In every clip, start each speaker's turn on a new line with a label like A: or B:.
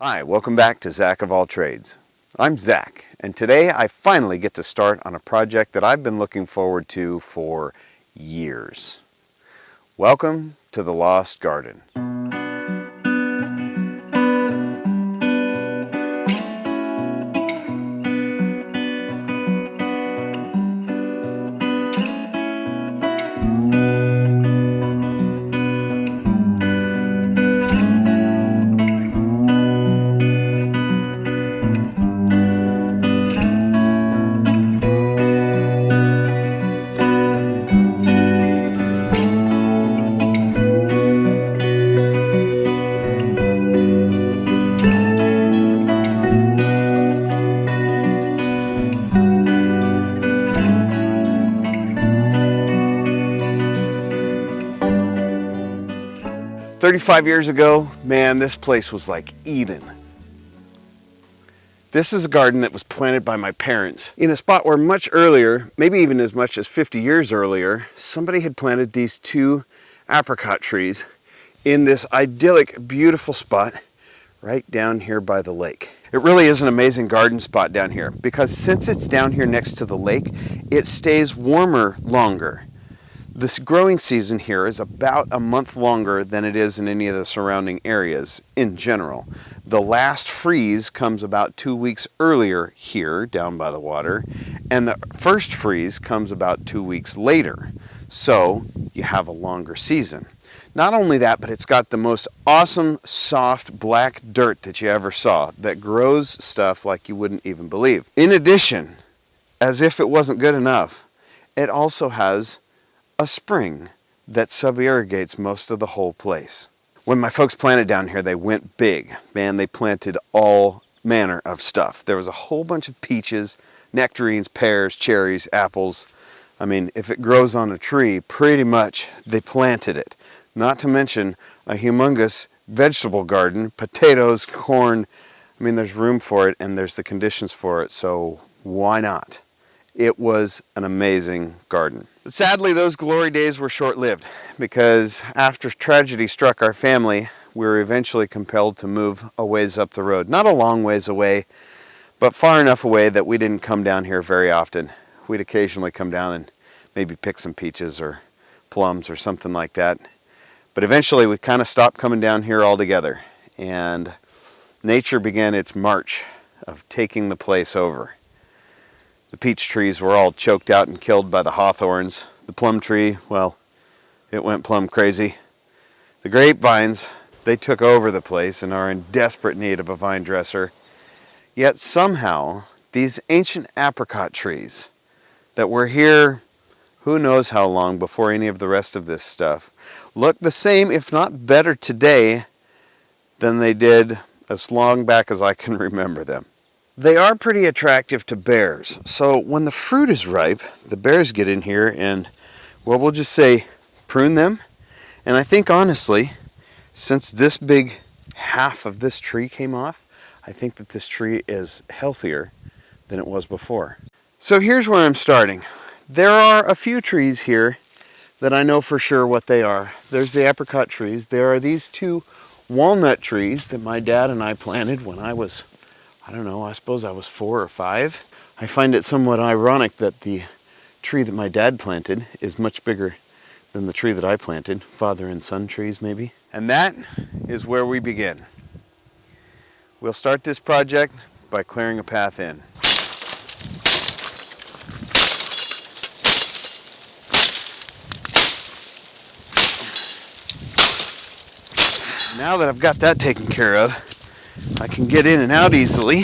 A: Hi, welcome back to Zach of All Trades. I'm Zach, and today I finally get to start on a project that I've been looking forward to for years. Welcome to the Lost Garden. 35 years ago, man, this place was like Eden. This is a garden that was planted by my parents in a spot where much earlier, maybe even as much as 50 years earlier, somebody had planted these two apricot trees in this idyllic, beautiful spot right down here by the lake. It really is an amazing garden spot down here because since it's down here next to the lake, it stays warmer longer. This growing season here is about a month longer than it is in any of the surrounding areas in general. The last freeze comes about 2 weeks earlier here down by the water, and the first freeze comes about 2 weeks later. So you have a longer season. Not only that, but it's got the most awesome, soft, black dirt that you ever saw that grows stuff like you wouldn't even believe. In addition, as if it wasn't good enough, it also has a spring that sub-irrigates most of the whole place. When my folks planted down here, they went big. Man, they planted all manner of stuff. There was a whole bunch of peaches, nectarines, pears, cherries, apples. I mean, if it grows on a tree, pretty much they planted it. Not to mention a humongous vegetable garden, potatoes, corn. I mean, there's room for it and there's the conditions for it, so why not? It was an amazing garden. But sadly, those glory days were short-lived because after tragedy struck our family, we were eventually compelled to move a ways up the road. Not a long ways away, but far enough away that we didn't come down here very often. We'd occasionally come down and maybe pick some peaches or plums or something like that. But eventually we kind of stopped coming down here altogether, and nature began its march of taking the place over. The peach trees were all choked out and killed by the hawthorns. The plum tree, well, it went plum crazy. The grapevines, they took over the place and are in desperate need of a vine dresser. Yet somehow, these ancient apricot trees that were here who knows how long before any of the rest of this stuff, look the same, if not better today than they did as long back as I can remember them. They are pretty attractive to bears, so when the fruit is ripe, the bears get in here and, well, we'll just say prune them. And I think honestly, since this big half of this tree came off, I think that this tree is healthier than it was before. So here's where I'm starting. There are a few trees here that I know for sure what they are. There's the apricot trees. There are these two walnut trees that my dad and I planted when I was, I don't know, I suppose I was 4 or 5. I find it somewhat ironic that the tree that my dad planted is much bigger than the tree that I planted. Father and son trees, maybe. And that is where we begin. We'll start this project by clearing a path in. Now that I've got that taken care of, I can get in and out easily.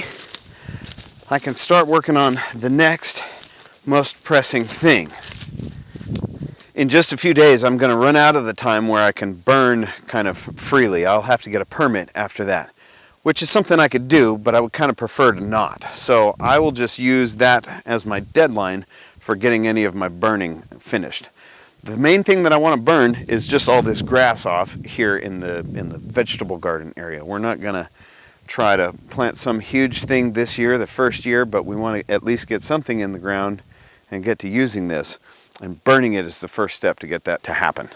A: I can start working on the next most pressing thing. In just a few days, I'm going to run out of the time where I can burn kind of freely. I'll have to get a permit after that, which is something I could do, but I would kind of prefer to not. So I will just use that as my deadline for getting any of my burning finished. The main thing that I want to burn is just all this grass off here in the vegetable garden area. We're not going to try to plant some huge thing this year, the first year, but we want to at least get something in the ground and get to using this. And burning it is the first step to get that to happen.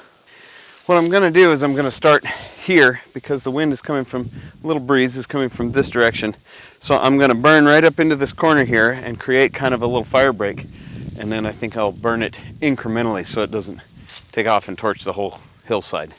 A: What I'm going to do is I'm going to start here because the wind is coming from, a little breeze is coming from this direction. So I'm going to burn right up into this corner here and create kind of a little fire break. And then I think I'll burn it incrementally so it doesn't take off and torch the whole hillside.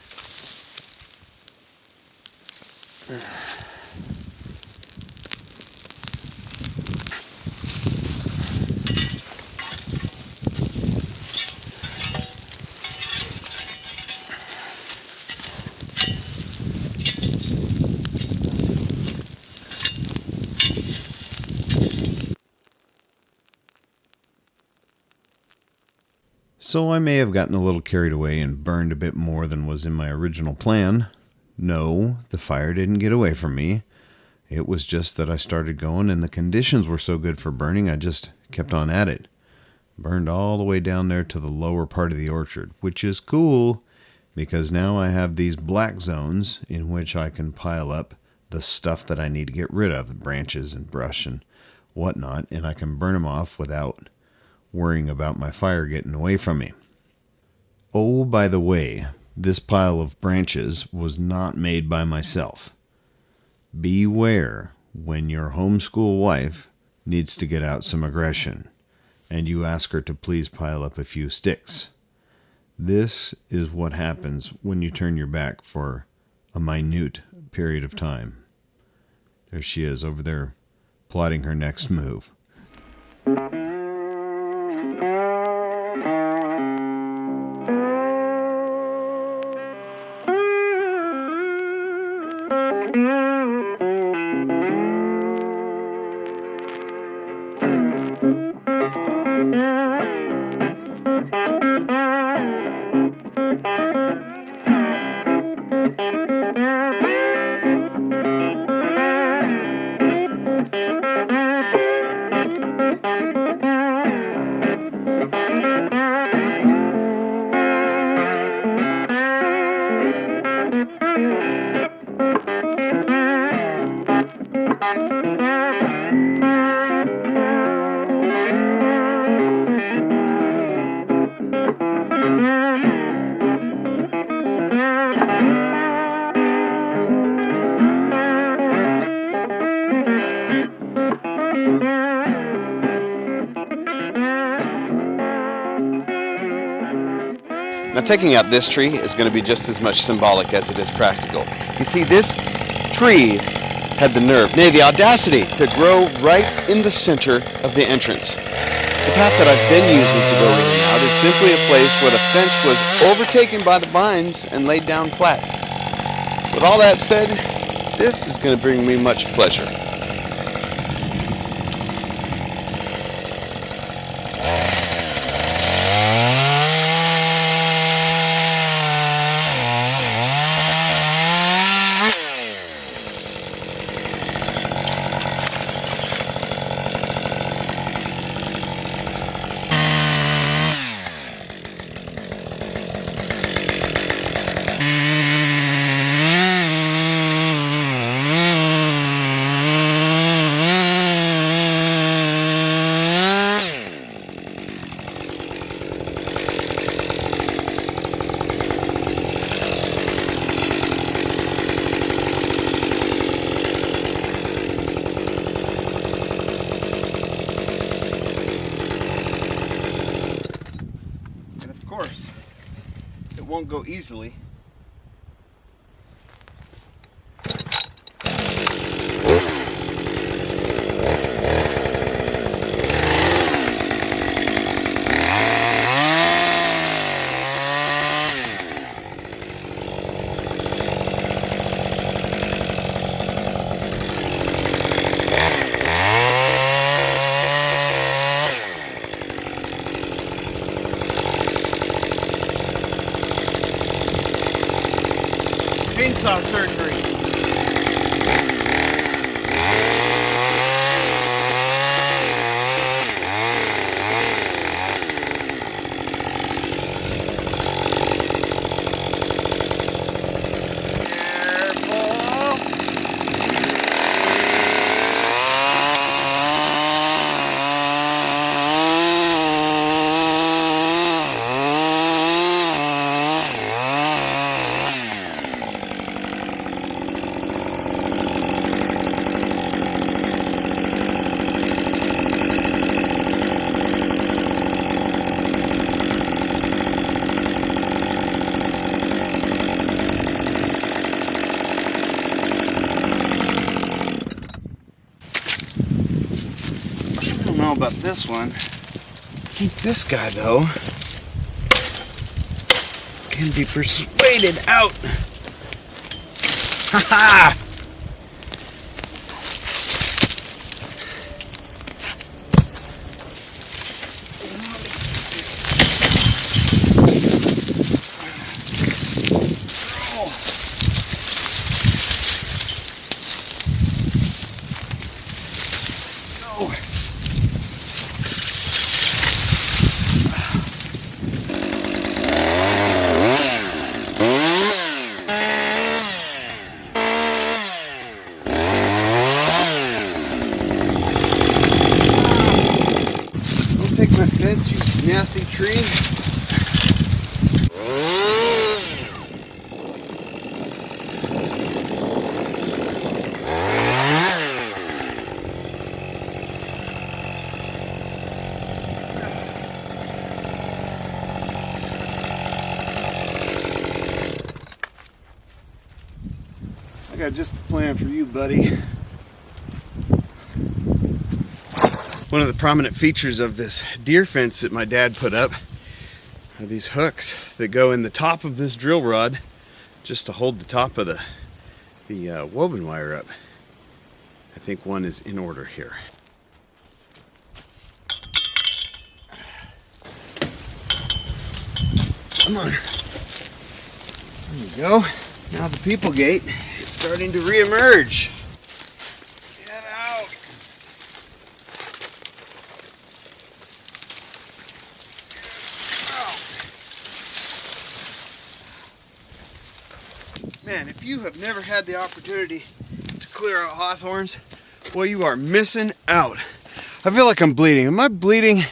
B: So I may have gotten a little carried away and burned a bit more than was in my original plan. No, the fire didn't get away from me. It was just that I started going and the conditions were so good for burning, I just kept on at it. Burned all the way down there to the lower part of the orchard, which is cool because now I have these black zones in which I can pile up the stuff that I need to get rid of, branches and brush and whatnot, and I can burn them off without worrying about my fire getting away from me. Oh, by the way, this pile of branches was not made by myself. Beware when your homeschool wife needs to get out some aggression and you ask her to please pile up a few sticks. This is what happens when you turn your back for a minute period of time. There she is over there plotting her next move.
A: Now taking out this tree is going to be just as much symbolic as it is practical. You see, this tree had the nerve, nay the audacity, to grow right in the center of the entrance. The path that I've been using to go in and out is simply a place where the fence was overtaken by the vines and laid down flat. With all that said, this is going to bring me much pleasure. Won't go easily. Chainsaw surgery. know about this one. This guy, though, can be persuaded out. Ha ha! Take my fence, you nasty tree. I got just a plan for you, buddy. One of the prominent features of this deer fence that my dad put up are these hooks that go in the top of this drill rod just to hold the top of the woven wire up. I think one is in order here. Come on. There we go. Now the people gate is starting to reemerge. Get out. Man, if you have never had the opportunity to clear out hawthorns, boy, you are missing out. I feel like I'm bleeding. Am I bleeding?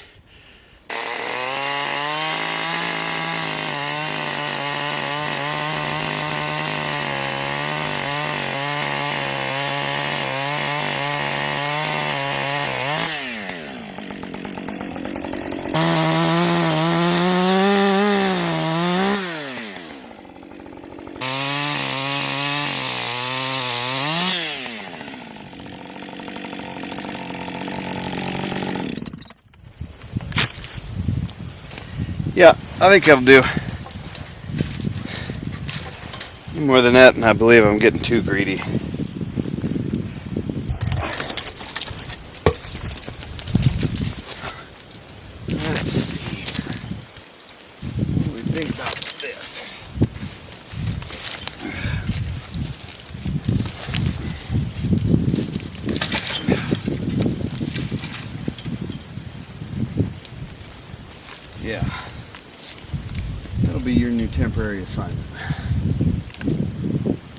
A: Yeah, I think that'll do. More than that, and I believe I'm getting too greedy. Let's see. What do we think about this? Yeah. That'll be your new temporary assignment.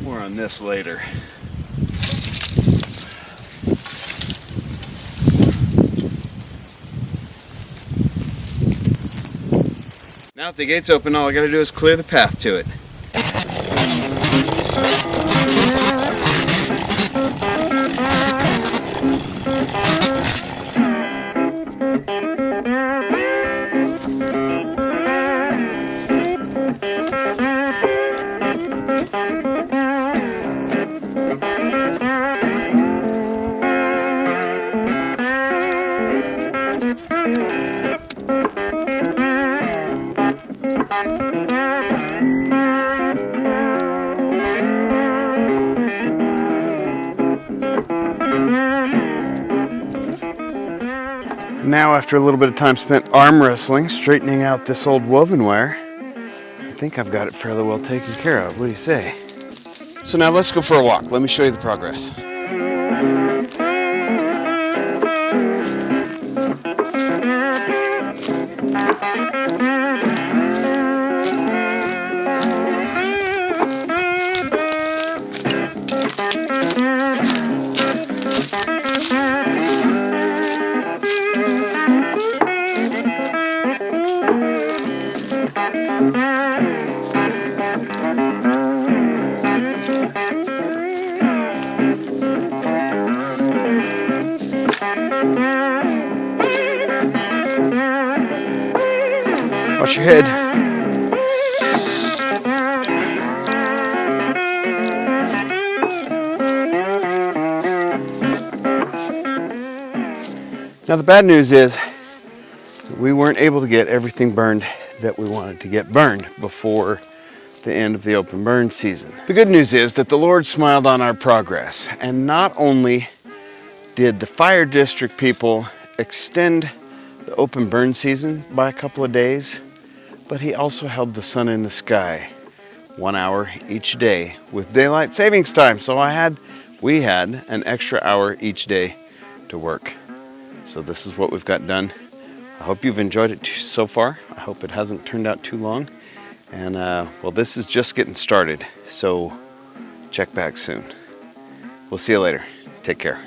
A: More on this later. Now that the gate's open, all I gotta do is clear the path to it. Now, after a little bit of time spent arm wrestling, straightening out this old woven wire, I think I've got it fairly well taken care of. What do you say? So now let's go for a walk. Let me show you the progress. Watch your head. Now the bad news is we weren't able to get everything burned that we wanted to get burned before the end of the open burn season. The good news is that the Lord smiled on our progress, and not only did the fire district people extend the open burn season by a couple of days, but he also held the sun in the sky 1 hour each day with daylight savings time. So we had an extra hour each day to work. So this is what we've got done. I hope you've enjoyed it so far. I hope it hasn't turned out too long. And well, this is just getting started. So check back soon. We'll see you later. Take care.